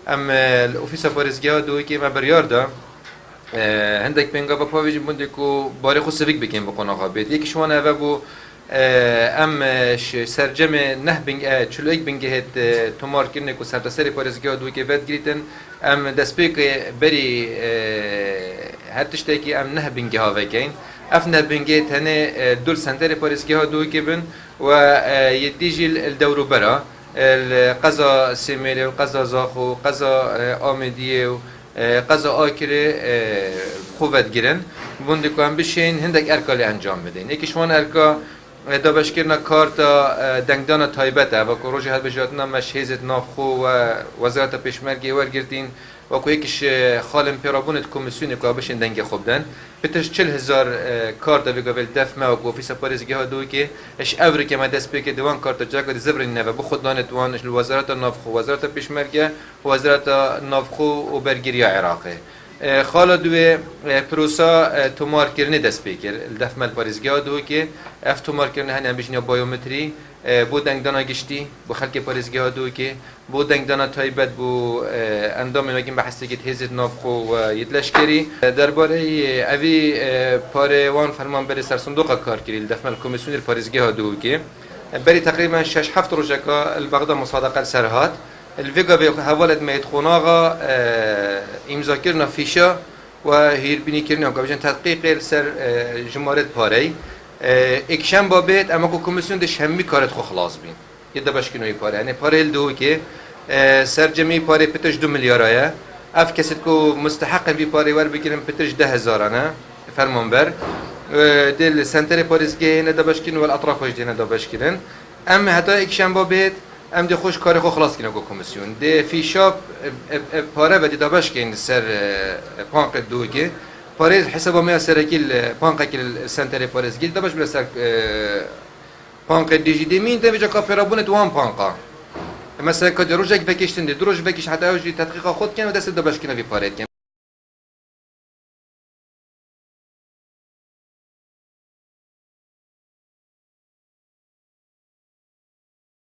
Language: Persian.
ام الاوفیس پارێزگا دوی ما بریار دا هندێک پێنگا بە پاویژ بوندێک و بارێ خو سڤیک بکەین بە قۆناغا بێت یەکیشوان ئەvە بوو ئەم سەرجەمێ نەه چلویەک بنگهێت تۆمارکردنێک و سەرتەسەری پارێزگا دووکێ بەد گریتن ئەم دەستپێکێ بەری هەر تشتێکی ئەم نەه بنگە هاوەکەین ئەف نەه بنگێت هەنێ دول سنتەری پارێزگا دووکێ بن و یەدیژی الدەوروبەرە القضا سیمێلێ و قضا زاخ و قضا ئامێدیە و قضا آکره خوبت گیرن بوندی که هم بشین هندک ارکالی انجام بدین یکیشوان ارکا دابشکرنا کارتا دنگدان تایبته و که روژه هد بجاتنا مشهیزت نافخو و وزارت پیشمرگی ورگردین و که یکیش خالم پیرابونت کمیسیونی که بشین دنگ خوب دن بترش 40,000 کارتا بگویل دفمه و گوفیس پارێزگا ها دوی که اش اوری که ما دست بکه دوان کارتا جاکا دی زبرین نوه بخود دانت وانش وزارت نافخو وزارت پیشمرگی وزارت نافخو و برگیری عراقی خالا دوی پروسا تومارکردنی دست بکر دفمه پارێزگا دوی که اف تومارکردنی هنی هم بجنیا بایومتری بو دنگدانا گشتی بو خلق پارێزگا دوی که بو دنگدانا تایبت بو اندام مگیم به حسیت هزت نافخو و یدلشکری درباره اوی پاره وان فرمان بری سرصندوق کار کردی دفمه کمیسیون پارێزگا دوی که بری تقریبا 6-7 روزکا البغدا مصادقه سرهات الفيجا بحوالد ما يدخوناغا امضا كرنا فيشا وهيربيني كرنا وقبجان تدقيق سر جمارت باري اكشن بابت اما كو كوميسيون دش همي كارت خو خلاص بين يدا باشكنوي باري يعني باري الدو كي سر جمعي باري بتش 2 مليار ايا اف كسد كو مستحق في باري ور بكرم بتش 10,000 انا فرمان بر دل سنتر باريزگي ندا باشكن والاطراف وجدين ندا باشكن اما حتى اكشن بابت ام دی خوش کار خو خلاص کنه گو کمیسیون دی فیشاب پاره و دی دابش کن سر پانق دوگی پاره حساب ما سرکیل پانق کل سنتر پارێزگی دابش بلا سر پانق دیجی دیمین دی وجا کاپرابون دوام پانقا مثلا کد روزک بکشتن دی دروج بکش حتی اوجی تدقیق خود کن و دست دابش کنه وی پاره کن